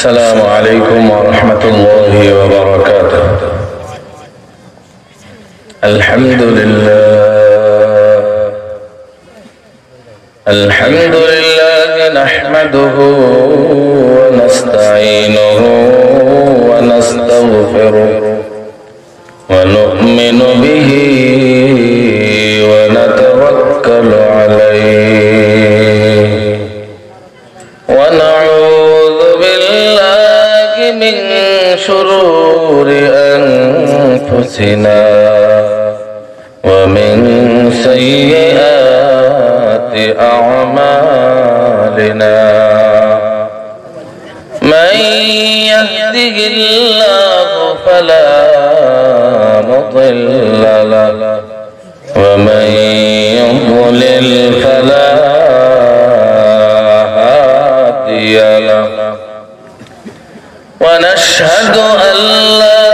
السلام عليكم ورحمة الله وبركاته. الحمد لله نحمده ونستعينه ونستغفره ونؤمن به ونتوكل عليه ونعوذ بالله من شرور أنفسنا ومن سيئات أعمالنا من يهده الله فلا مضل له ومن يضلل فلا هادي له ونشهد أن لا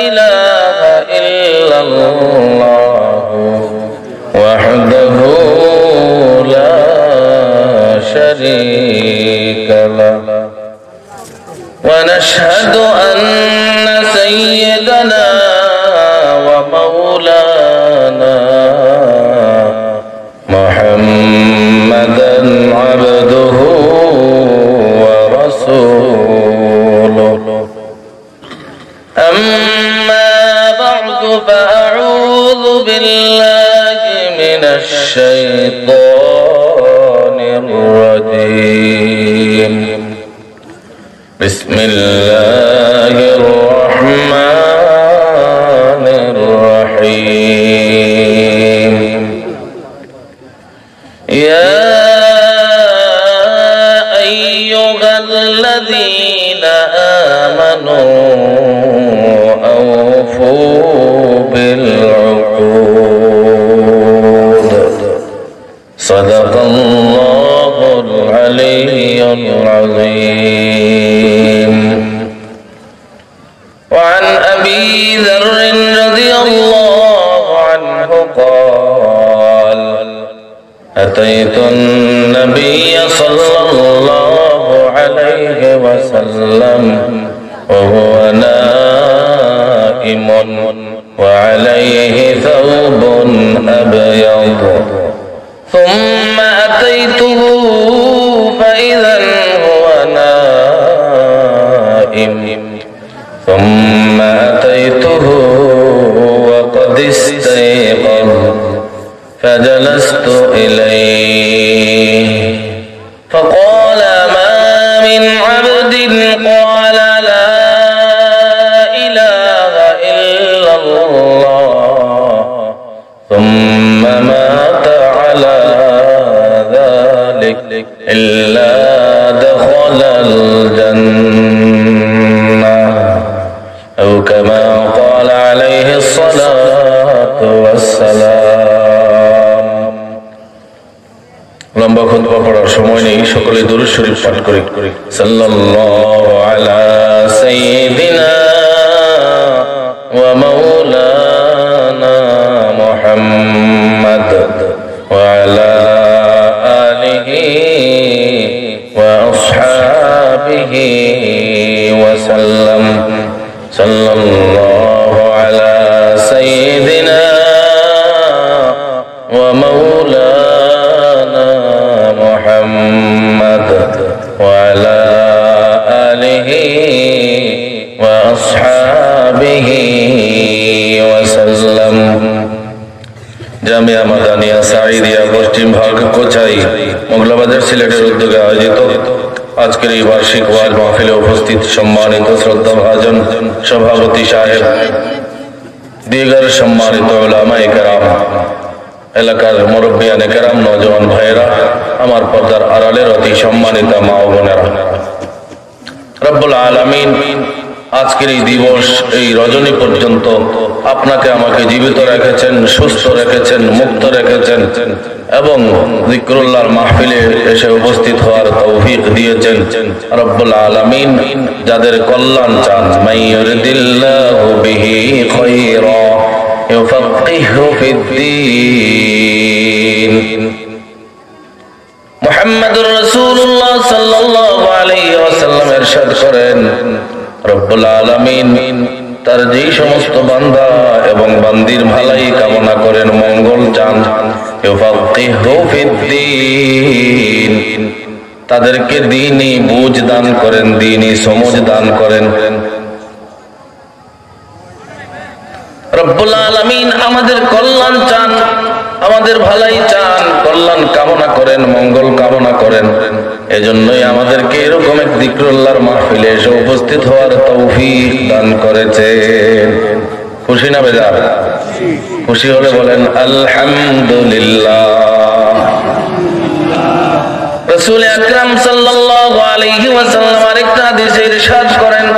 إله إلا الله وحده لا شريك له ونشهد أن سيدنا ومولانا محمدا عبده ورسوله أما بعد فأعوذ بالله من الشيطان الرجيم بسم الله الرحمن الرحيم يا أيها الذين آمنوا أوفوا بالعقود صدق الله العلي العظيم. وعن أبي ذر رضي الله عنه قال أتيت النبي صلى الله عليه وسلم وهو نائم وعليه ثوب أبيض ثم أتيته فإذا هو نائم ثم أتيته وقد استيقظ فجلست إليه فقال ما من عبد قال لا إله إلا الله ثم مات على ذلك إلا دخل الجنة أو كما قال عليه الصلاة والسلام. লম্বা খুতবা পড়ার সময় নেই, সকলে দুরূদ শরীফ পাঠ করি। সাল্লাল্লাহু আলা সাইয়্যিদিনা ওয়া মাওলানা মুহাম্মদ ওয়া আলা আলিহি ওয়া আসহাবিহি ওয়া সাল্লাম। সাল্লাল্লাহু আলা সাইয়্যিদিনা ওয়া মাওলানা মুহাম্মদ ওয়া আলা আলিহি ওয়া আসহাবিহি ওয়া সাল্লাম। জামিয়া মাদানিয়া সাঈদিয়া পশ্চিম ভাগ কোচাই মোগলাবাজার সিলেটের উদ্যোগে আয়োজিত আজকের এই বার্ষিক ওয়াজ মাহফিলে উপস্থিত সম্মানিত শ্রদ্ধাভাজন সভাপতি সাহেব, দিগার সম্মানিত উলামায়ে কেরাম, এলাকার মুরব্বিয়ানে কেরাম, নওজওয়ান ভাইয়েরা, আমার পর্দার আড়ালের অতি সম্মানিত মা ও বোনেরা, রব্বুল আলামিন আজকের এই দিবস, এই রজনী পর্যন্ত আপনাকে আমাকে জীবিত রেখেছেন, সুস্থ রেখেছেন, মুক্ত রেখেছেন এবং যিকরুল্লাহর মাহফিলে এসে উপস্থিত হওয়ার তৌফিক দিয়েছেন। রব্বুল আলামিন যাদের কল্যাণ চান, মাইয়ুরিদিল্লাহু বিহি খায়রা ইউফাক্কিহু ফিদ্দীন। মুহাম্মাদুর রাসূলুল্লাহ সাল্লাল্লাহু আলাইহি ইরশাদ করেন, রব্বুল আলামিন তার যেই সমস্ত বান্দা এবং বান্দির ভালাই কামনা করেন, মঙ্গল চান, ইউফাক্কিহু ফিদ্দীন, তাদেরকে দ্বীনি বুঝ দান করেন, দ্বীনি সমঝ দান করেন। রব্বুল আলামিন আমাদের কল্যাণ চান, আমাদের ভালাই চান, কল্যাণ কামনা করেন, মঙ্গল কামনা করেন। এজন্যই আমাদেরকে এরকম এক যিকরুল্লাহর মাহফিলে এসে উপস্থিত হওয়ার তৌফিক দান করেছেন। খুশি না বেজার? খুশি হলে বলেন আলহামদুলিল্লাহ। রাসূল আকরাম সাল্লাল্লাহু আলাইহি ওয়াসাল্লাম আরেকটা হাদিসে ইরশাদ করেন,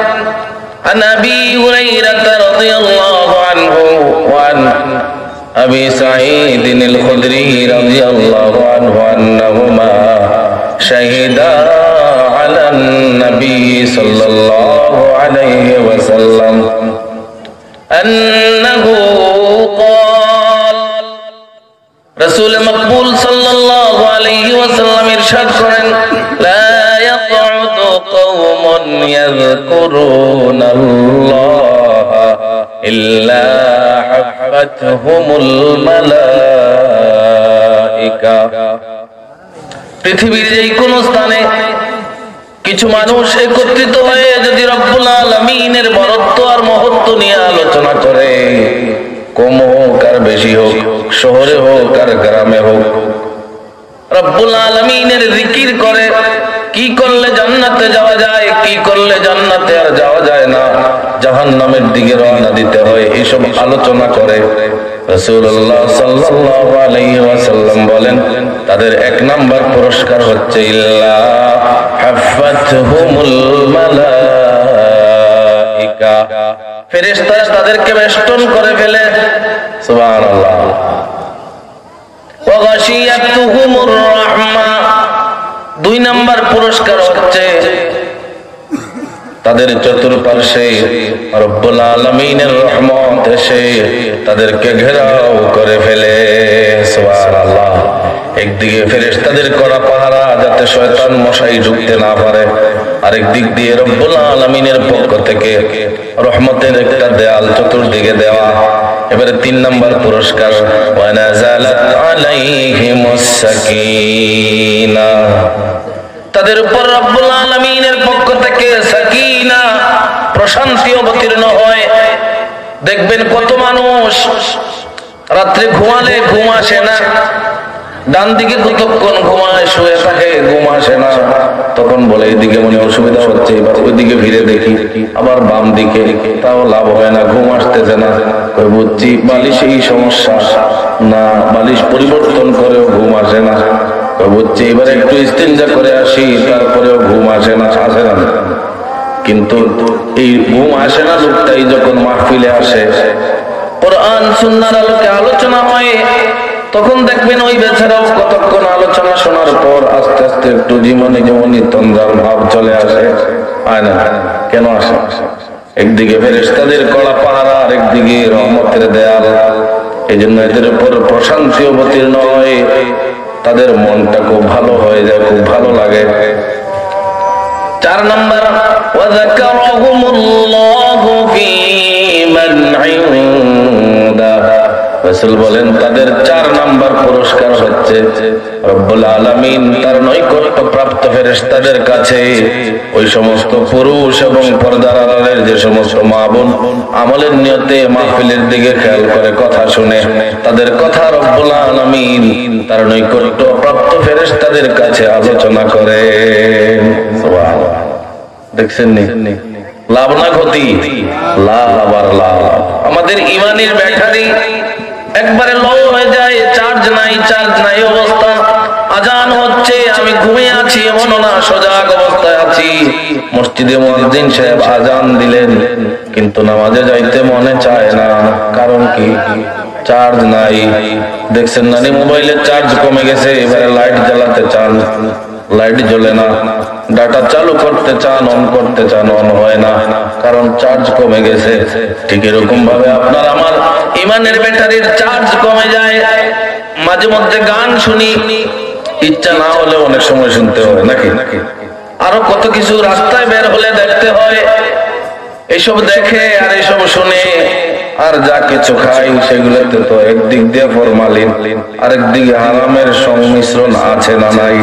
عن أبي هريرة رضي الله عنه وعن أبي سعيد الخدري رضي الله عنه أنهما شهدا على النبي صلى الله عليه وسلم أنه قال, رسول مقبول صلى الله عليه وسلم إرشاد করেন, لا يقعد قوم يذكرون الله إلا حفتهم الملائكة। পৃথিবীর যে কোনো স্থানে কিছু মানুষ একত্রিত হয়ে যদি রব্বুল আলামিনের বরত্ব আর মহত্ব নিয়ে আলোচনা করে, কম হোক আর বেশি হোক, শহরে হোক আর গ্রামে হোক, রব্বুল আলামিনের জিকির করে, কি করলে জান্নাতে যাওয়া যায়, কি করলে জান্নাতে আর যাওয়া যায় না, জাহান্নামের দিকে রওনা দিতে হয়, এইসব আলোচনা করে। রাসূলুল্লাহ সাল্লাল্লাহু আলাইহি ওয়াসাল্লাম বলেন, তাদের এক নাম্বার পুরস্কার হচ্ছে ইল্লা হাফাতহুমুল মালাইকা, ফেরেশতারা তাদেরকে বেষ্টন করে ফেলে। সুবহানাল্লাহ। ওয়া গাশিয়াতুহুমুর রাহমা, দুই নাম্বার পুরস্কার হচ্ছে তাদের চতুর্পার্শ্বে রব্বুল আলামিনের রহমত এসে তাদেরকে ঘেরাও করে ফেলে। সুবহানাল্লাহ। একদিকে ফেরেশতাদের করা পাহারা যাতে শয়তান মশাই ঢুকতে না পারে, আরেক দিক দিয়ে রব্বুল আলামিনের পক্ষ থেকে রহমতের একটা দেয়াল চতুর্দিকে দেওয়া। এবারে তিন নাম্বার পুরস্কার, ওয়া নাযালাত আলাইহিমুস সাকিনা, তাদের উপর রব্বুল আলামিনের পক্ষ থেকে সাকিনা, প্রশান্তি অবতীর্ণ হয়। দেখবেন কত মানুষ রাত্রে ঘুমালে ঘুম আসে না, ডান দিকে কতক্ষণ ঘুমায়, শুয়ে থাকে, ঘুম আসে না, তখন বলে এদিকে মনে অসুবিধা হচ্ছে, এবার ওইদিকে ফিরে দেখি, আবার বাম দিকে, তাও লাভ হয় না, ঘুম আসতেছে না। বুঝছি বালিশ এই সমস্যা, না বালিশ পরিবর্তন করেও ঘুম আসে না। বুঝছি এবার একটু ইস্তিনজা করে আসি, তারপরেও ঘুম আসে না, আসে না। কিন্তু এই ঘুম আসে না লোকটাই যখন মাহফিলে আসে, কোরআন সুন্নাহর আলোকে আলোচনা হয়, তখন দেখবেন ওই বেচারাও কতক্ষণ আলোচনা শোনার পর আস্তে আস্তে একটু জীবনে জীবনী তন্দ্রার ভাব চলে আসে। হয় না? কেন আসে? একদিকে ফেরেশতাদের কড়া পাহারা, আর একদিকে রহমতের দেয়াল। এই জন্য এদের উপর প্রশান্তি অবতীর্ণ হয়, তাদের মনটা খুব ভালো হয়ে যায়, খুব ভালো লাগে। চার নম্বর, ওয়া যাকারাহুমুল্লাহু ফী মান ইনদা, রাসূল বলেন তাদের চার নাম্বার পুরস্কার হচ্ছে রব্বুল আলামিন তার নৈকট্য প্রাপ্ত ফেরেশতাদের কাছে ওই সমস্ত পুরুষ এবং পর্দার আড়ালের যে সমস্ত মা বোন আমলের নিয়তে মাহফিলের দিকে খেয়াল করে কথা শুনে, তাদের কথা রব্বুল আলামিন তার নৈকট্য প্রাপ্ত ফেরেশতাদের কাছে আলোচনা করে। সুবহানাল্লাহ। দেখছেন নি লাভ না ক্ষতি? লাভ আর লাভ। আমাদের ইমানের ব্যাটারি একবারে লো হয়ে যায়, চার্জ নাই অবস্থা। আজান হচ্ছে, আমি ঘুমিয়ে আছি এমন না, সজাগ অবস্থায় আছি। মসজিদে মুয়াজ্জিন সাহেব আজান দিলেন, কিন্তু নামাজে যাইতে মনে চায় না। কারণ কি? চার্জ নাই। দেখছেন না, মোবাইলের চার্জ কমে গেছে, এবারে লাইট জ্বালাতে চান, লাইট জ্বলে না। ডাটা চালু করতে চান, অন করতে চান, অন হয় না, কারণ চার্জ কমে গেছে। ঠিক এরকম ভাবে আপনার আমার ইমানের ব্যাটারির চার্জ কমে যায়। মাঝে মধ্যে গান শুনি, ইচ্ছা না হলে অনেক সময় শুনতে হয় নাকি? আরো কত কিছু রাস্তায় বের হলে দেখতে হয়। এসব দেখে আর এসব শুনে আর যা কিছু খাই সেগুলোতে তো একদিক দিয়ে ফরমালিন, আরেক দিকে হারামের সংমিশ্রণ আছে না নাই?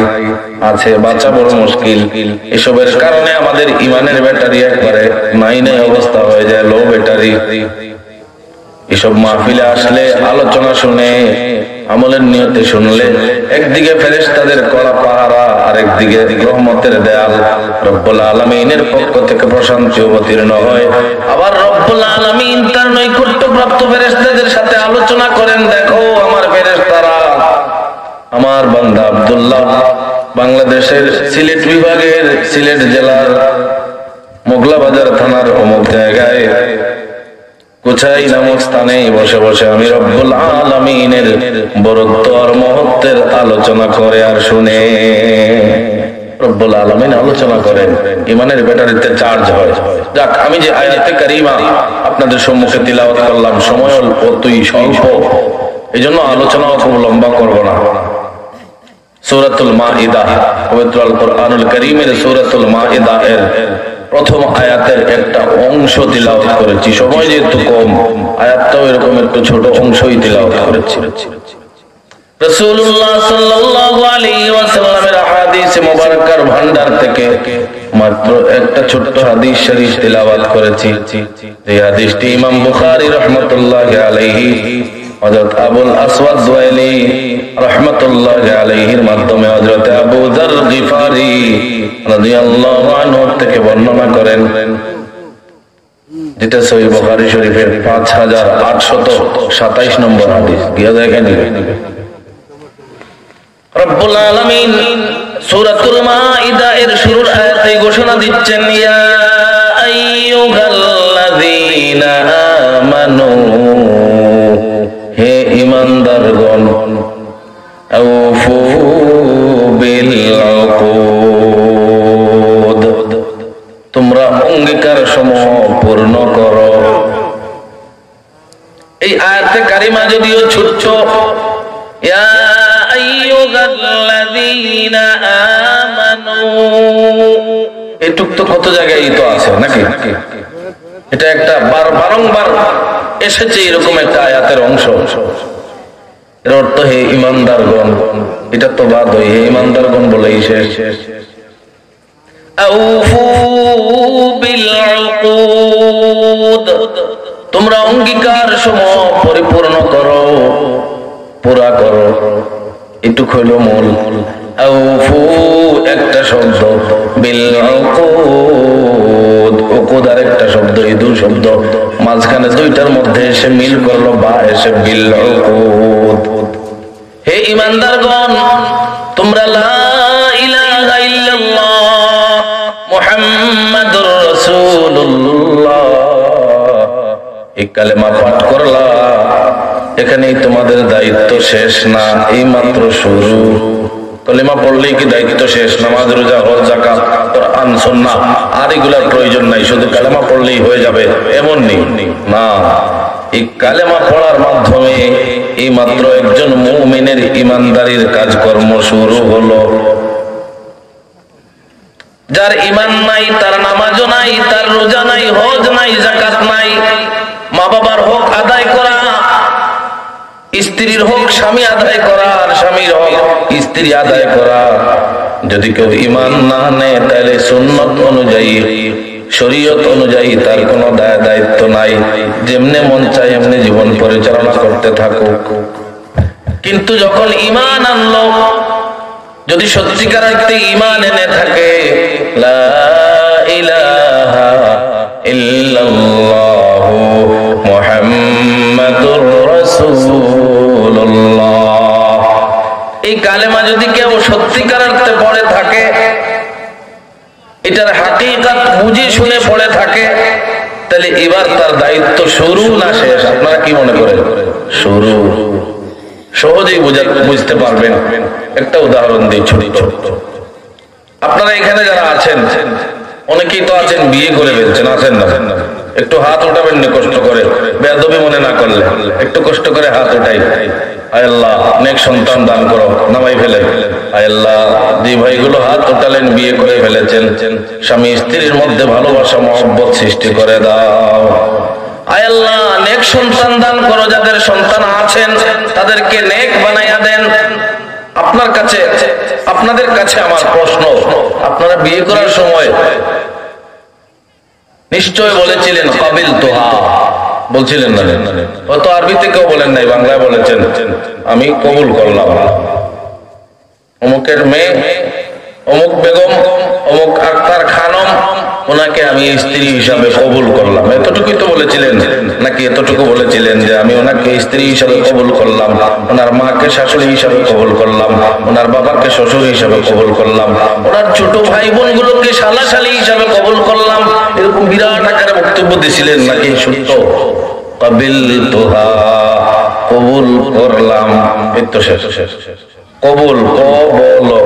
আছে, বাঁচা বড় মুশকিল। এসবের কারণে আমাদের ইমানের ব্যাটারি একবারে মাইনে অবস্থা হয়ে যায়, লো ব্যাটারি। এসব মাহফিলে আসলে, আলোচনা শুনে, আমলের নিয়তে শুনলে একদিকে ফেরেশতাদের কড়া পাহারা, আর একদিকে রহমতের দেয়াল রব্বুল আলামিনের পক্ষ থেকে প্রশান্তি অবতীর্ণ হয়। আবার রব্বুল আলামিন তার নৈকট্যপ্রাপ্ত ফেরেশতাদের সাথে আলোচনা করেন, দেখো আমার ফেরেশতারা, আমার বান্দা আব্দুল্লাহ বাংলাদেশের সিলেট বিভাগের সিলেট জেলার মোগলাবাজার থানার অমুক জায়গায় কোথায় নামক স্থানে বসে বসে আমি রব্বুল আলামিনের বরত্ব আর মহত্বের আলোচনা করে আর শুনে। রব্বুল আলামিন আলোচনা করেন, ইমানের ব্যাটারিতে চার্জ হয়। যাক, আমি যে আয়াতে কারিমা আপনাদের সম্মুখে তিলাওয়াত করলাম, সময় অতই স্বল্প, এই জন্য আলোচনাও খুব লম্বা করব না। সূরাতুল মাইদা, পবিত্র আল কোরআনুল কারীমের সূরাতুল মাইদা এর প্রথম আয়াতের একটা অংশ তিলাওয়াত করেছি। সময় যেহেতু কম, আয়াতটাও এরকম একটু ছোট অংশই তিলাওয়াত করেছি। রাসূলুল্লাহ সাল্লাল্লাহু আলাইহি ওয়াসাল্লামের হাদিস মুবারকার ভান্ডার থেকে মাত্র একটা ছোট্ট হাদিস শরীফ তিলাওয়াত করেছি। এই হাদিসটি ইমাম বুখারী রাহমাতুল্লাহি আলাইহি হযরত আবুল আসওয়াদ দুয়াইলি রাহমাতুল্লাহি আলাইহির মাধ্যমে হযরত আবু যার গিফারি রাদিয়াল্লাহু আনহু থেকে বর্ণনা করেন, যেটা সহিহ বুখারী শরীফের 5827 নম্বর হাদিস। গিয়া দেখেন, রব্বুল আলামিন সূরাতুল মাইদা এর শুরুর আয়াতে ঘোষণা দিচ্ছেন, ইয়া আইয়ুহাল্লাযীনা আমানু, হে ঈমানদারগণ, আউফু বিল উকুদ, তোমরা অঙ্গীকার সমূহ পূর্ণ করো। এই আয়াতে কারিমা যদিও ছোট্ট, ইয়া আইয়ুহাল্লাযীনা আমানু, এটুক তো কত জায়গায় তো আছে নাকি? এটা একটা বারংবার এসেছে এরকম একটা আয়াতের অংশ। এর অর্থ হে ঈমানদারগণ, এটা তো বাদ হয়, হে ঈমানদারগণ বলেই শেষ। আউফু বিল উকুদ, তোমরা অঙ্গীকার সমূহ পরিপূর্ণ করো, পুরা করো। এটুক হইল মূল। আউফু একটা শব্দ, বিল উকুদ, উকুদ আর একটা শব্দ, এই দুই শব্দ মাঝখানে দুইটার মধ্যে এসে মিল করলো, বা এসে বিল উকুদ। হে ঈমানদারগণ, তোমরা লা ইলাহা ইল্লাল্লাহ মুহাম্মাদুর রাসূলুল্লাহ এই কালেমা পাঠ করলা, এখানেই তোমাদের দায়িত্ব শেষ না, এই মাত্র শুরু। কালেমা পড়লেই কি দায়িত্ব শেষ? নামাজ, রোজা, হজ, যাকাত, কোরআন, সুন্নাহ আর এগুলার প্রয়োজন নাই, শুধু কালেমা পড়লেই হয়ে যাবে এমন নেই না। এই কালেমা পড়ার মাধ্যমে এই মাত্র একজন মুমিনের ঈমানদারির কাজকর্ম শুরু হলো। যার ঈমান নাই, তার নামাজও নাই, তার রোজা নাই, হজ নাই, যাকাত নাই, মা বাবার হক আদায় করা, স্ত্রীর হক স্বামী আদায় করা, আর স্বামীর হক স্ত্রী আদায় করা, যদি কেউ ঈমান না নেয় তাহলে সুন্নাত অনুযায়ী, শরীয়ত অনুযায়ী তার কোনো দায়িত্ব নাই, যেমনে মন চায় এমনি জীবন পরিচালনা করতে থাকুক। কিন্তু যখন ঈমান আনলো, যদি সত্যিকার অর্থে ঈমান এনে থাকে, লা ইলাহা ইল্লাল্লাহু মুহাম্মাদুর রাসূলুল্লাহ, এই কালেমা যদি কেউ সত্যিকার অর্থে পড়ে থাকে, এটার হাকিকত বুঝে শুনে পড়ে থাকে, তাহলে এবার তার দায়িত্ব শুরু না শেষ? আপনারা কি মনে করেন? শুরু। সহজেই বুঝতে পারবেন। একটা উদাহরণ দিই ছোট। আপনারা এখানে যারা আছেন, অনেকেই তো আছেন বিয়ে করে ফেলছেন, আছেন না? একটু হাত উঠাবেন না কষ্ট করে, বেয়াদবি মনে না করলে একটু কষ্ট করে হাত উঠাই। আয় আল্লাহ নেক সন্তান দান করো, নামাই ফেলে। আয় আল্লাহ যে ভাইগুলো হাত উঠালেন বিয়ে করে ফেলেছেন, স্বামী স্ত্রীর মধ্যে ভালোবাসা মহব্বত সৃষ্টি করে দাও। আয় আল্লাহ নেক সন্তান দান করো, যাদের সন্তান আছেন তাদেরকে নেক বানাইয়া দেন। আপনার কাছে, আপনাদের কাছে আমার প্রশ্ন, আপনারা বিয়ে করার সময় নিশ্চয় বলেছিলেন কাবিল তোহা, বলছিলেন না? হয়তো আরবিতে কেউ বলেন নাই, বাংলায় বলেছেন আমি কবুল করলাম অমুকের মেয়ে, অমুক বেগম, অমুক আক্তার খানম, ওনাকে আমি স্ত্রী হিসাবে কবুল করলাম। এতটুকুই তো বলেছিলেন নাকি এতটুকু বলেছিলেন যে আমি ওনাকে স্ত্রী হিসাবে কবুল করলাম, ওনার মাকে শাশুড়ি হিসাবে কবুল করলাম, ওনার বাবাকে শ্বশুর হিসাবে কবুল করলাম, ওনার ছোট ভাই বোন গুলোকে শালা শালী হিসাবে কবুল করলাম, এরকম বিরাট আকারে বক্তব্য দিছিলেন নাকি? সত্য কাবিল তোহা, কবুল করলাম, এই তো শেষ। কবুল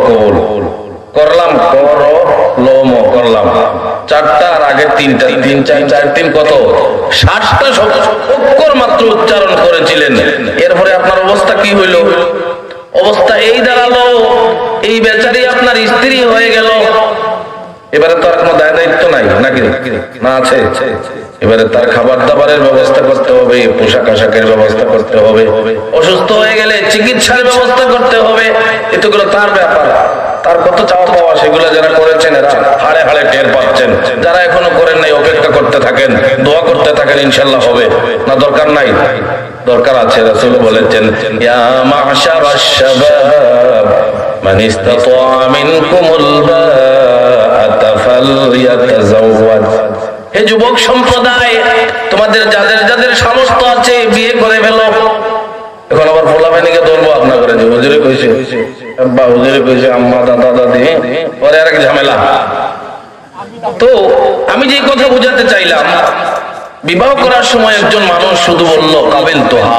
কবুল করলাম, করলাম, চারটা আর আগে তিনটা, তিন চার চার তিন কত 60টা অক্ষর মাত্র উচ্চারণ করেছিলেন। এরপরে আপনার অবস্থা কি হইল? অবস্থা এই দাঁড়ালো, এই বেচারি আপনার স্ত্রী হয়ে গেল। এবারে তো আর কোনো দায় দায়িত্ব নাই নাকি? না আছে। এবারে তার খাবার দাবারের ব্যবস্থা করতে হবে, পোশাক আশাকের ব্যবস্থা করতে হবে, অসুস্থ হয়ে গেলে চিকিৎসার ব্যবস্থা করতে হবে। এতগুলো তার ব্যাপার। তার কত চাওয়া পাওয়া, সেগুলো যারা করেছেন এরা হাড়ে হাড়ে টের পাচ্ছেন। যারা এখনো করেন নাই অপেক্ষা করতে থাকেন, দোয়া করতে থাকেন, ইনশাল্লাহ হবে। না দরকার নাই? দরকার আছে। রাসূল বলেছেন ইয়া মা'শারাশ শাবাব মান ইসতাতা মিনকুমুল বাআতা ফালইয়াতাযাওয়াজ। হে যুবক সম্প্রদায়, তোমাদের যাদের যাদের সামর্থ্য আছে বিয়ে করে ফেলো। এখন আবার ফোলা বাহিনীকে ধরবো আপনার করে, যে হুজুরে কইছে, আব্বা হুজুরে কইছে, আম্মা দাদা দাদি, পরে আর এক ঝামেলা। তো আমি যে কথা বুঝাতে চাইলাম, বিবাহ করার সময় একজন মানুষ শুধু বলল কাবিল তোহা,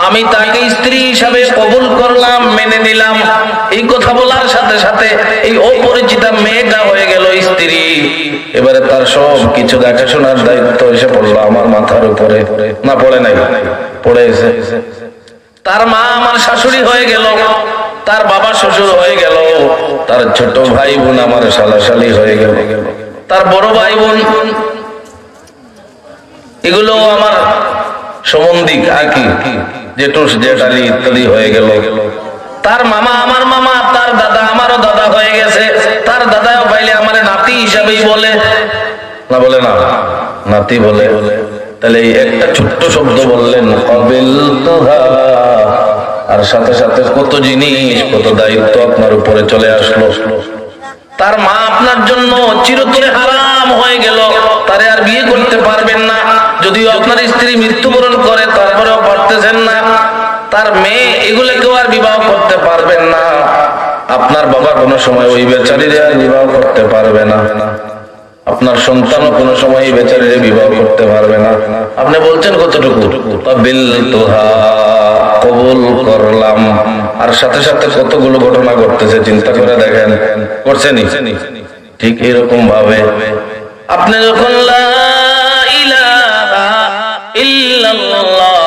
আমি তাকে স্ত্রী হিসাবে কবুল করলাম, মেনে নিলাম। এই কথা বলার সাথে সাথে এই অপরিচিতা মেয়েটা হয়ে গেল স্ত্রী। এবারে তার সব কিছু দেখাশোনার দায়িত্ব এসে পড়লো আমার মাথার উপরে। না পড়ে নাই? পড়েছে। তার মা আমার শাশুড়ি হয়ে গেল, তার বাবা শ্বশুর হয়ে গেল, তার ছোট ভাই বোন আমার শালাশালী হয়ে গেল, তার বড় ভাই বোন এগুলো আমার সম্বন্ধী, আর কি জেঠুস জেঠালি ইত্যাদি হয়ে গেল। তার মামা আমার মামা, তার দাদা আমারও দাদা হয়ে গেছে, তার দাদাও পাইলে আমার নাতি হিসাবেই বলে। না বলে না? নাতি বলে। তাহলে এই একটা ছোট্ট শব্দ বললেন কাবিল তোহা, আর সাথে সাথে কত জিনিস, কত দায়িত্ব আপনার উপরে চলে আসলো। তার মা আপনার জন্য চিরতরে হারাম হয়ে গেল, তারে আর বিয়ে করতে পারবেন না। যদিও আপনার স্ত্রী মৃত্যুবরণ করে, তারপরেও পারতেছেন না। তার মেয়ে এগুলোকেও আর বিবাহ করতে পারবেন না। আপনার বাবা কোনো সময় ওই বেচারিরে আর বিবাহ করতে পারবে না। আপনার সন্তানও কোনো সময় এই বেচারিরে বিবাহ করতে পারবে না। আপনি বলছেন কতটুকু? কাবিল তোহা, কবুল করলাম। আর সাথে সাথে কতগুলো ঘটনা ঘটতেছে, চিন্তা করে দেখেন। করছেনই? ঠিক এরকম ভাবে আপনি যখন লা ইলাহা ইল্লাল্লাহ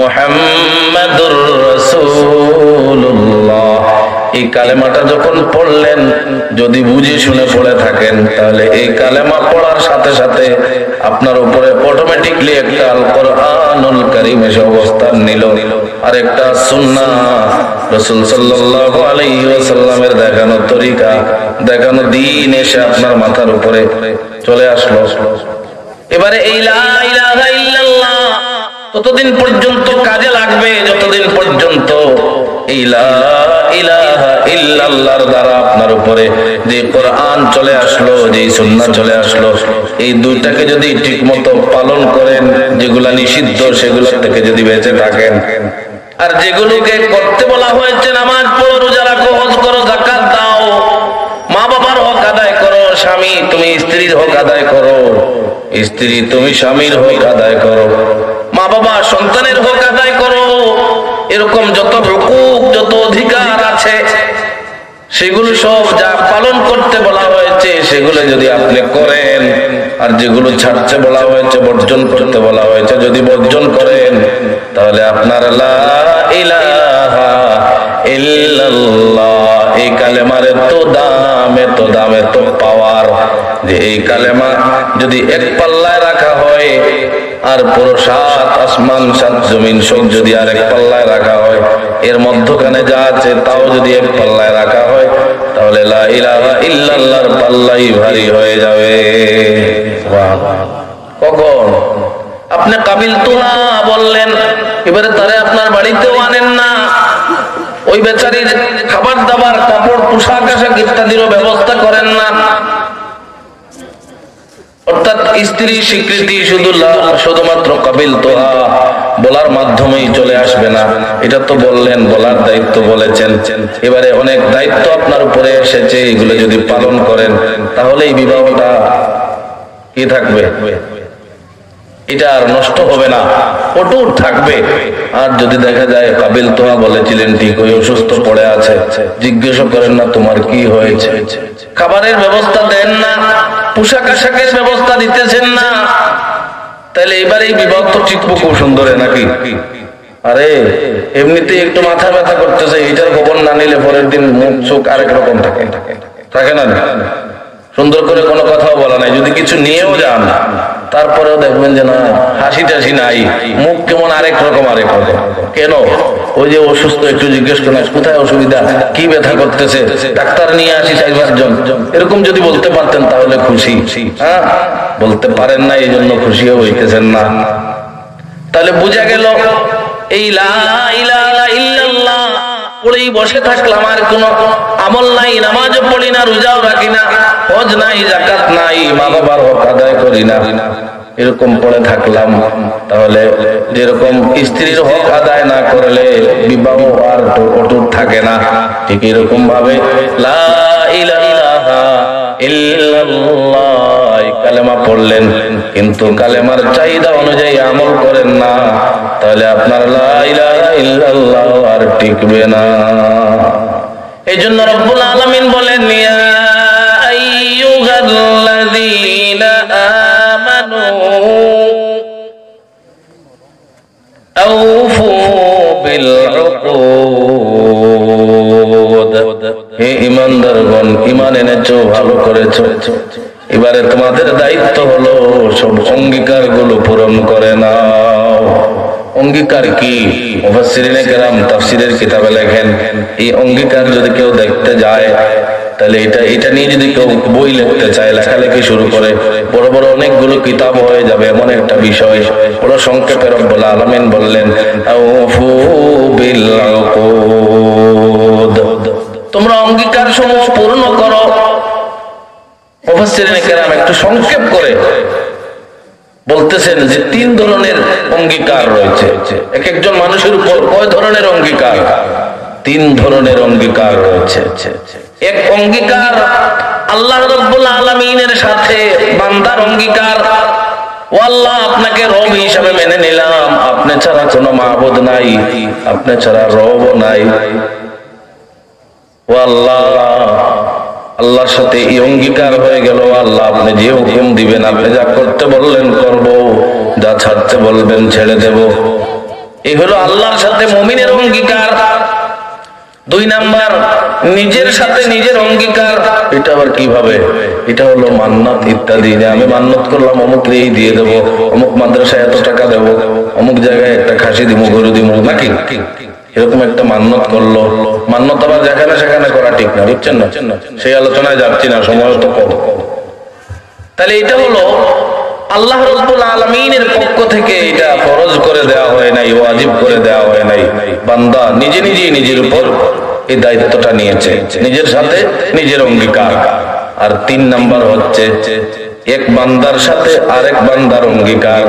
মুহাম্মাদুর রাসূলুল্লাহ এই কালেমাটা যখন পড়লেন, যদি বুঝে শুনে পড়ে থাকেন, তাহলে এই কালেমা পড়ার সাথে সাথে আপনার উপরে অটোমেটিকলি একটা আল কোরআনুল কারীম এসে অবস্থান নিল, আর একটা সুন্নাহ রাসূল সাল্লাল্লাহু আলাইহি ওয়াসাল্লামের দেখানো তরিকা, দেখানো দ্বীন এসে আপনার মাথার উপরে চলে আসলো। এবারে এই লা ইলাহা ইল্লাল্লাহ ততদিন পর্যন্ত কাজে লাগবে যতদিন পর্যন্ত এই লা ইলাহা ইল্লাল্লাহর দ্বারা আপনার উপরে যে কোরআন চলে আসলো, যে সুন্নাহ চলে আসলো, এই দুইটাকে যদি ঠিকমতো পালন করেন, যেগুলা নিষিদ্ধ সেগুলোর থেকে যদি বেঁচে থাকেন, আর যেগুলোকে করতে বলা হয়েছে, নামাজ পড়ো, রোজা রাখো, হজ করো, যাকাত দাও, মা বাবার হক আদায় করো, স্বামী তুমি স্ত্রীর হক আদায় করো, স্ত্রী তুমি স্বামীর হক আদায় করো, মা বাবা সন্তানের হক আদায় করো, এরকম যত হুকুক, যত অধিকার আছে সেগুলো সব যা পালন করতে বলা হয়েছে সেগুলো যদি আপনি করেন, আর যেগুলো ছাড়তে বলা হয়েছে, বর্জন করতে বলা হয়েছে, যদি বর্জন করেন তাহলে আপনার লা ইলাহা ইল্লাল্লাহ এই কালেমার এত দাম, এত দাম, এত পাওয়ার যে এই কালেমা যদি এক পাল্লায় রাখা হয় আর পুরো 7 আসমান 7 জমিন সব যদি আর এক পাল্লায় রাখা হয়, এর মধ্যখানে যা আছে তাও যদি এক পাল্লায় রাখা হয়, তাহলে লা ইলাহা ইল্লাল্লাহর পাল্লাই ভারী হয়ে যাবে। কখন আপনি কাবিল তুহা বললেন, এবারে তারে আপনার বাড়িতেও আনেন না, ওই বেচারির খাবার দাবার, কাপড়, পোশাক আশাক ইত্যাদিরও ব্যবস্থা করেন না, অর্থাৎ স্ত্রী স্বীকৃতি শুধুমাত্র কাবিল তোহা বলার মাধ্যমেই চলে আসবে না। এটা তো বললেন, বলার দায়িত্ব বলেছেন, এবারে অনেক দায়িত্ব আপনার উপরে এসেছে, এগুলো যদি পালন করেন তাহলে এই বিবাহটা কি থাকবে, এটা আর নষ্ট হবে না, অটুট থাকবে। আর যদি দেখা যায় কাবিল তোহা বলেছিলেন ঠিক, ওই অসুস্থ পড়ে আছে, জিজ্ঞেস করেন না তোমার কি হয়েছে, খাবারের ব্যবস্থা দেন না, পোশাক আশাকের ব্যবস্থা দিতেছেন না, তাহলে এবার এই বিবাহ তো টিকবো খুব সুন্দরে নাকি? আরে এমনিতে একটু মাথা ব্যথা করতেছে, এইটার খবর না নিলে পরের দিন মুখ চোখ আরেক রকম থাকে না, সুন্দর করে কোনো কথাও বলা নাই। যদি কিছু নিয়েও যান তারপরেও দেখবেন যে না, হাসি টাসি নাই, মুখ কেমন আরেক রকম। কেন? ওই যে অসুস্থ, একটু জিজ্ঞেস করেন কোথায় অসুবিধা, কি ব্যথা করতেছে, ডাক্তার নিয়ে আসি 4-5 জন, এরকম যদি বলতে পারতেন তাহলে খুশি। হ্যাঁ, বলতে পারেন না, এই জন্য খুশিও হইতেছেন না। তাহলে বোঝা গেল এই লা ইলাহা ইল্লাল্লাহ পড়েই বসে থাকলাম, আর কোন আমল নাই, নামাজও পড়ি না, রোজাও রাখি না, হজ নাই, যাকাত নাই, মা বাবার হক আদায় করি না, এরকম পড়ে থাকলাম, তাহলে যেরকম স্ত্রীর হক আদায় না করলে বিবাহ আর অটুট থাকে না, ঠিক এরকম ভাবে লা ইলাহা ইল্লাল্লাহ কালেমা পড়লেন কিন্তু কালেমার চাহিদা অনুযায়ী আমল করেন না, তাহলে আপনার লা ইলাহা ইল্লাল্লাহ আর টিকবে না। এই জন্য রব্বুল আলামিন বলেন, ইয়া আইয়ুহাল্লাযীনা আমানু আউফু বিল উকুদ, হে ঈমানদারগণ, ঈমান এনেছো, ভালো করেছো, এবারে তোমাদের দায়িত্ব হলো সব অঙ্গীকার গুলো পূরণ করে নাও। অঙ্গীকার কি? মুফাসসিরিনে কেরাম তাফসীরের কিতাবে লেখেন, এই অঙ্গীকার যদি কেউ দেখতে যায় তাহলে এটা নিয়ে যদি কেউ বই লিখতে চায়, লেখালেখি শুরু করে, বড় বড় অনেকগুলো কিতাব হয়ে যাবে, এমন একটা বিষয়। বড় সংক্ষেপে রব্বুল আলামিন বললেন, আউফু বিল উকুদ, তোমরা অঙ্গীকার সমূহ পূর্ণ করো। মুফাসসিরিনে কেরাম একটু সংক্ষেপ করে বলতেছেন যে 3 ধরনের অঙ্গীকার রয়েছে। এক একজন মানুষের উপর কয় ধরনের অঙ্গীকার? 3 ধরনের অঙ্গীকার রয়েছে। এক অঙ্গীকার আল্লাহ রাব্বুল আলামিনের সাথে বান্দার অঙ্গীকার, ও আল্লাহ, আপনাকে রব হিসাবে মেনে নিলাম, আপনি ছাড়া কোনো মাবুদ নাই, আপনি ছাড়া রব নাই। ও আল্লাহ, আল্লাহর সাথে এই অঙ্গীকার হয়ে গেল, আল্লাহ আপনি যে হুকুম দিবেন, আপনি যা করতে বললেন করব, যা ছাড়তে বলবেন ছেড়ে দেব। এই হলো আল্লাহর সাথে মুমিনের অঙ্গীকার। 2 নাম্বার, নিজের সাথে নিজের অঙ্গীকার। এটা আবার কিভাবে? এটা হলো মান্নাত ইত্যাদি, যে আমি মান্নাত করলাম অমুক এই দিয়ে দেবো, অমুক মাদ্রাসায় এত টাকা দেবো, অমুক জায়গায় একটা খাসি দিব, গরু দিব, নাকি এরকম একটা মান্নত করলো। মান্নত আবার যেখানে সেখানে করা ঠিক না, বুঝছেন না? সেই আলোচনায় যাচ্ছি না, সময় তো কম। তাহলে এটা হলো আল্লাহ রাব্বুল আলামিনের পক্ষ থেকে এটা ফরজ করে দেওয়া হয় নাই, ওয়াজিব করে দেওয়া হয় নাই, বান্দা নিজে নিজেই নিজের উপর এই দায়িত্বটা নিয়েছে, নিজের সাথে নিজের অঙ্গীকার। আর 3 নাম্বার হচ্ছে এক বান্দার সাথে আরেক বান্দার অঙ্গীকার।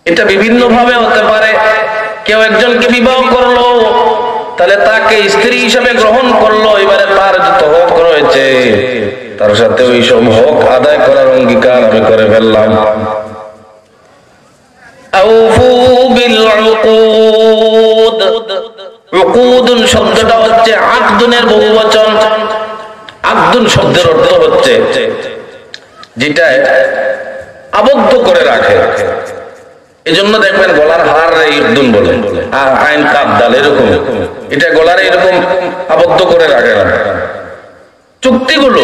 এটা বিভিন্ন ভাবে হতে পারে। কেউ একজনকে বিবাহ করলো, তাহলে তাকে স্ত্রী হিসেবে গ্রহণ করলো, এবারে তার যত হক রয়েছে তার সাথে ওই সব হক আদায় করার অঙ্গীকার আমি করে ফেললাম। আউফু বিল উকুদ, উকুদুন শব্দটা হচ্ছে আকদুনের বহুবচন। আকদুন শব্দের অর্থ হচ্ছে যেটা আবদ্ধ করে রাখে। এজন্য দেখবেন গলার হার ইরদুন বলে, আইন কাদ্দাল এরকম, এটা গলার এরকম আবদ্ধ করে রাখে না। চুক্তিগুলো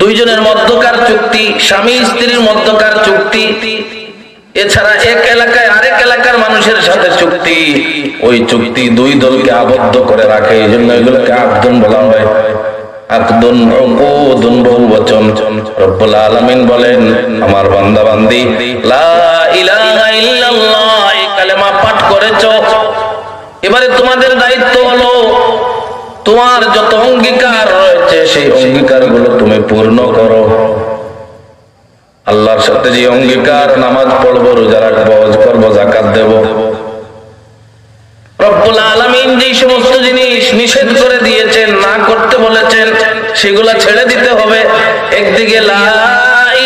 দুইজনের মধ্যকার চুক্তি, স্বামী স্ত্রীর মধ্যকার চুক্তি, এছাড়া এক এলাকায় আরেক এলাকার মানুষের সাথে চুক্তি, ওই চুক্তি দুই দলকে আবদ্ধ করে রাখে। এই জন্য এগুলোকে আকদুন বলা হয়। আকদুন উকুদুন বহুবচন। রব্বুল আলামিন বলেন, আমার বান্দা বান্দি লা ইলাহা ইল্লাল্লাহ এই কালেমা পাঠ করেছো, এবারে তোমাদের দায়িত্ব হলো তোমার যত অঙ্গীকার রয়েছে সেই অঙ্গীকারগুলো তুমি পূর্ণ করো। আল্লাহর সাথে যে অঙ্গীকার, নামাজ পড়বো, রোজা রাখবো, হজ করবো, যাকাত দেব। রব্বুল আলামিন যে সমস্ত জিনিস নিষেধ করে দিয়েছেন, না করতে বলেছেন, সেগুলা ছেড়ে দিতে হবে। একদিকে লা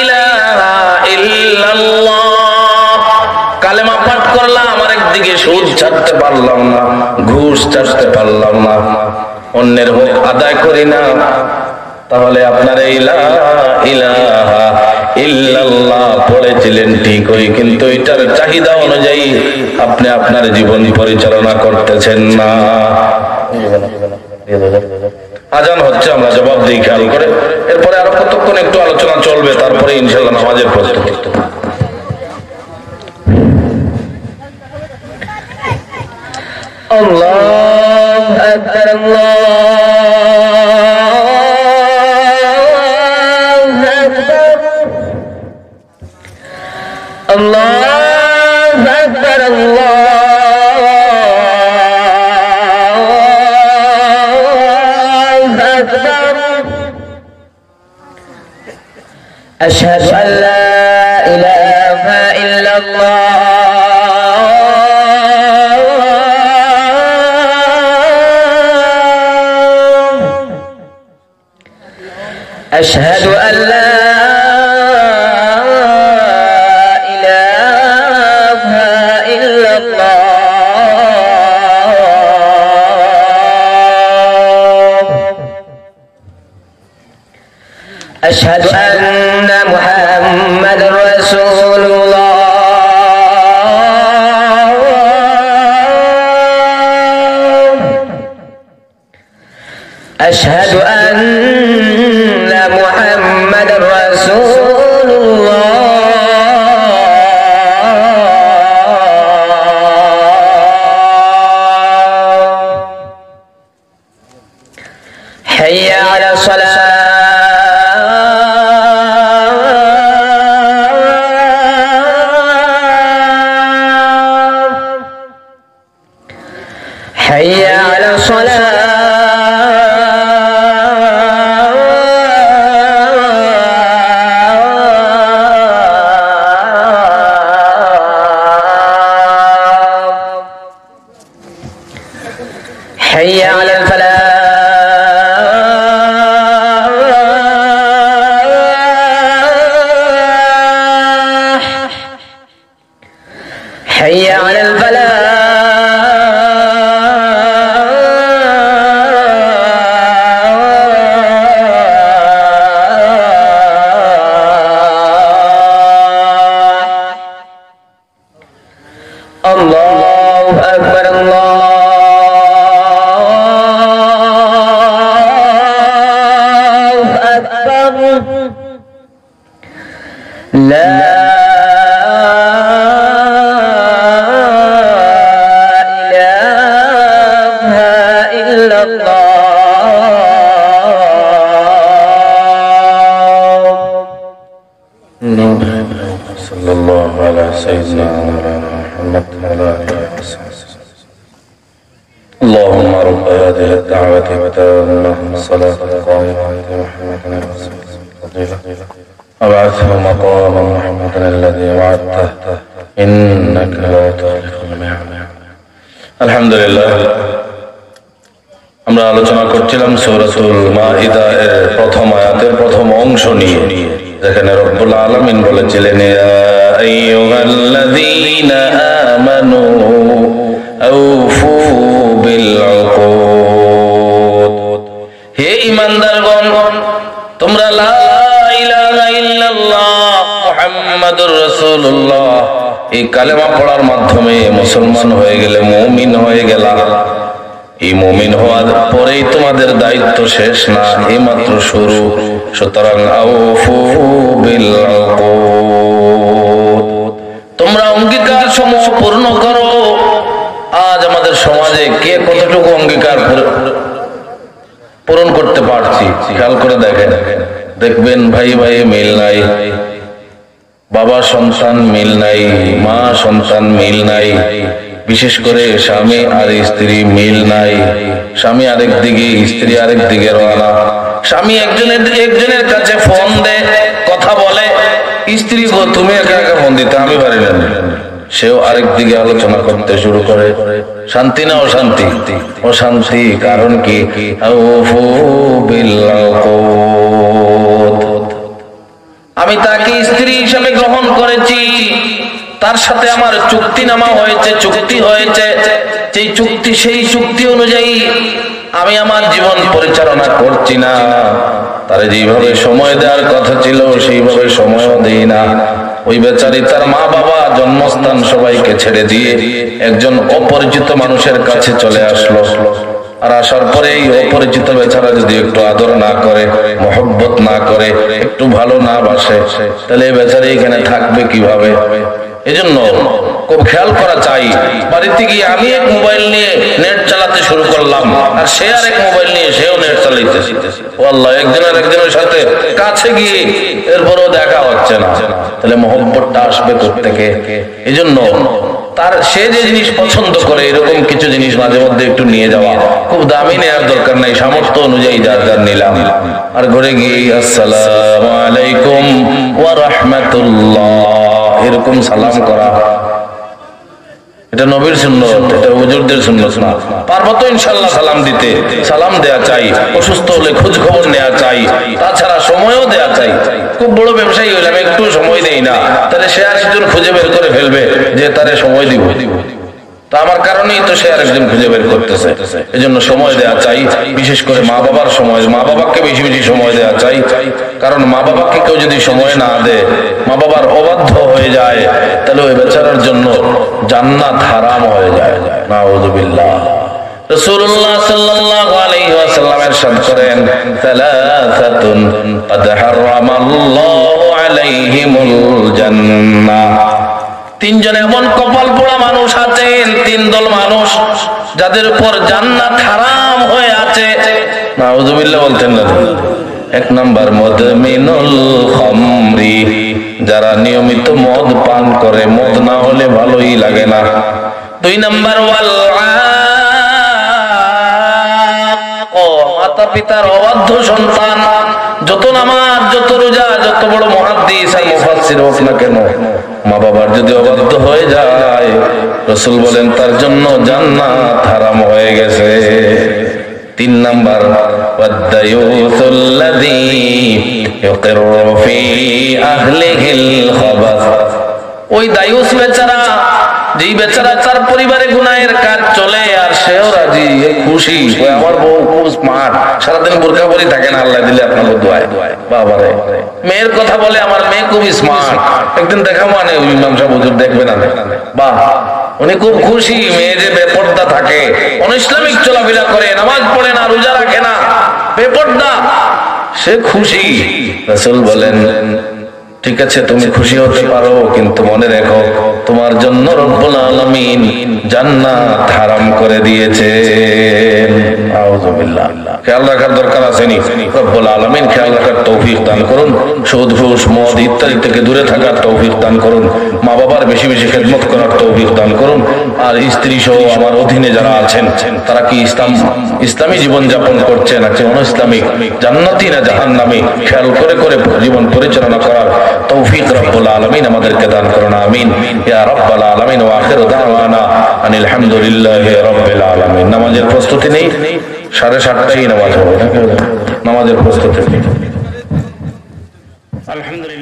ইলাহা ইল্লাল্লাহ কালেমা পাঠ করলাম, আর একদিকে সুদ ছাড়তে পারলাম না, ঘুষ ছাড়তে পারলাম না, অন্যের হক আদায় করি না, তাহলে আপনার এই লা ইলাহা ইল্লাল্লাহ পড়েছিলেন ঠিকই, কিন্তু এটার চাহিদা অনুযায়ী আপনি আপনার জীবন পরিচালনা করতেছেন না। আজান হচ্ছে, আমরা জবাব দিই খেয়াল করে। এরপরে আরো কতক্ষণ একটু আলোচনা চলবে, তারপরে ইনশাআল্লাহ নামাজের প্রস্তুতি। আল্লাহু আকবার, আল্লাহু আকবার, আল্লাহু আকবার। আশহাদু আল্লা ইলাহা ইল্লাল্লাহ أشهد أن لا إله إلا الله أشهد أن محمد رسول الله أشهد أن محمد رسول الله حي على الصلاة حي على الصلاة حي على الفلاح حي على الفلاح الله أكبر الله أكبر لا إله إلا الله صلى الله على سيدنا محمد وعلى آله وصحبه. اللهم رب هذه الدعوة التامة والصلاة القائمة على محمد الفضيلة وابعثه مقاما محمودا الذي وعدته إنك لا تخلف الميعاد. الحمد لله. আমরা আলোচনা করছিলাম সূরাতুল মাইদা এর প্রথম আয়াতের প্রথম অংশ নিয়ে, যেখানে রব্বুল আলামিন বলেছিলেন, ইয়া আইয়ুহাল্লাযীনা আমানু আউফু বিল উকুদ, হে ঈমানদারগণ তোমরা লা ইলাহা ইল্লাল্লাহ মুহাম্মাদুর রাসূলুল্লাহ এই কালেমা পড়ার মাধ্যমে মুসলমান হয়ে গেলে মুমিন হয়ে গেলা। এই মুমিন হওয়ার পরেই তোমাদের দায়িত্ব শেষ না, এই মাত্র শুরু। সুতরাং আউফু বিল উকুদ, তোমরা অঙ্গীকার সমূহ পূর্ণ করো। আজ আমাদের সমাজে কে কতটুকু অঙ্গীকার পূরণ করতে পারছি খেয়াল করে দেখেন। দেখবেন ভাই ভাই মিল নাই, বাবা সন্তান মিল নাই, মা সন্তান মিল নাই, বিশেষ করে স্বামী আর স্ত্রী মিল নাই। স্বামী আরেক দিকে, স্ত্রী আরেক দিকে রওনা। স্বামী একজনের কাছে ফোন দে, কথা বলে, স্ত্রী গো তুমি একা একা ফোন দিতে, আমি পারি না। সেও আরেক দিকে আলোচনা করতে শুরু করে। শান্তি না অশান্তি? অশান্তি। কারণ কি? আউফু বিল উকুদ। আমি তাকে স্ত্রী হিসেবে গ্রহণ করেছি, তার সাথে আমার চুক্তিনামা হয়েছে, চুক্তি হয়েছে। সেই চুক্তি অনুযায়ী আমি আমার জীবন পরিচালনা করছি না। তারে যেভাবে সময় দেওয়ার কথা ছিল সেইভাবে সময়ও দেই না। ওই বেচারি তার মা বাবা, জন্মস্থান সবাইকে ছেড়ে দিয়ে একজন অপরিচিত মানুষের কাছে চলে আসলো। আর আসার পরে এই অপরিচিত বেচারা যদি একটু আদর না করে, মহব্বত না করে, একটু ভালো না বাসে, তাহলে এই বেচারি এখানে থাকবে কিভাবে? এজন্য খুব খেয়াল করা চাই। বাড়িতে গিয়ে আমি এক মোবাইল নিয়ে নেট চালাতে শুরু করলাম, আর সে আর এক মোবাইল নিয়ে সেও নেট চালাইতেছে। আল্লাহ, একজনের সাথে কাছে গিয়ে এরপরও দেখা হচ্ছে না, তাহলে মহব্বতটা আসবে কোত্থেকে? এজন্য তার সে যে জিনিস পছন্দ করে এরকম কিছু জিনিস মাঝে মধ্যে একটু নিয়ে যাওয়া। খুব দামি নেওয়ার দরকার নাই, সামর্থ্য অনুযায়ী যার যার নিলাম। আর ঘরে গিয়ে আসসালামু আলাইকুম ওয়া রাহমাতুল্লাহ এরকম সালাম করা, এটা নবীর সুন্নাত, এটা হুজুরদের সুন্নাত না। পারবো তো ইনশাআল্লাহ সালাম দিতে, সালাম দেয়া চাই। অসুস্থ হলে খোঁজ খবর নেওয়া চাই, তাছাড়া সময়ও দেয়া চাই। খুব বড় ব্যবসায়ী হইলাম, একটু সময় দেই না, তাহলে সে আর একজন খুঁজে বের করে ফেলবে যে তারে সময় দিব। তা আমার কারণেই তো সে আর একজন খুঁজে বের করতেছে। এজন্য সময় দেয়া চাই, বিশেষ করে মা বাবার সময়, মা বাবাকে বেশি বেশি সময় দেয়া চাই। কারণ মা বাবাকে কেউ যদি সময় না দেয়, মা বাবার অবাধ্য হয়ে যায়, তাহলে ওই বেচারার জন্য জান্নাত হারাম হয়ে যায়। নাউযুবিল্লাহ। রাসূলুল্লাহ সাল্লাল্লাহু আলাইহি ওয়াসাল্লাম ইরশাদ করেন, সালাসাতুন ক্বাদ হারামাল্লাহু আলাইহিমুল জান্নাহ। তিনজন এমন কপাল পোড়া মানুষ আছেন, তিন দল মানুষ যাদের উপর জান্নাত হারাম হয়ে আছে। নাউযুবিল্লাহ বলতেন না? এক নাম্বার মুদমিনুল খামরি, যারা নিয়মিত মদ পান করে, মদ না হলে ভালোই লাগে না। দুই নাম্বার ওয়াল মাতা পিতার অবাধ্য সন্তান। যত নামাজ, যত রোজা, যত বড় মুহাদ্দিস আর মুফাসসির হোক না কেন, মা বাবার যদি অবাধ্য হয়ে যায়, রাসূল বলেন তার জন্য জান্নাত হারাম হয়ে গেছে। তিন নাম্বার ওয়াদায়ুসুল্লাযী ইউকিরু ফি আহলিহিল খাবাস, ওই দায়ুস বেচারা, যেই বেচারা তার পরিবারে গুনাহের কাজ চলে আর সেও রাজি, খুশি। আমার বউ খুব স্মার্ট, সারাদিন বোরকা পরি থাকে না, আল্লাহ দিলে আপনার দোয়ায়। বাবারে, মেয়ের কথা বলে আমার মেয়ে খুব স্মার্ট, একদিন দেখা মানে ইমাম সাহেব হুজুর দেখবে না, বাহ, উনি খুব খুশি। মেয়ে যে বেপর্দা থাকে, অনইসলামিক চলাফেরা করে, নামাজ পড়ে না, রোজা রাখে না, বেপর্দা, সে খুশি। রাসূল বলেন ঠিক আছে, তুমি খুশি হতে পারো, কিন্তু মনে রেখো তোমার জন্য রব্বুল আলামিন জান্নাত হারাম করে দিয়েছে। আউযুবিল্লাহ। খেয়াল রাখার দরকার আছেনি? রব্বুল আলামিন খেয়াল রাখার তৌফিক দান করুন, সুদ ঘুষ মদ ইত্যাদি থেকে দূরে থাকার তৌফিক দান করুন, মা বাবার বেশি বেশি খেদমত করার তৌফিক দান করুন। আর স্ত্রী সহ আমার অধীনে যারা আছেন, তারা কি ইসলামী জীবন যাপন করছে নাকি অনইসলামিক, জান্নাতি না জাহান্নামী, খেয়াল করে করে জীবন পরিচালনা করার তৌফিক রব্বুল আলামিন আমাদেরকে দান করুন। আমিন ইয়া রাব্বাল আলামিন। ওয়া আখিরু দাওয়ানা আনিল হামদুলিল্লাহি রাব্বিল আলামিন। নামাজের প্রস্তুতি নেই, 7:30টায় নামাজ হবে, নামাজের প্রস্তুতি নেই। আলহামদুলিল্লাহ।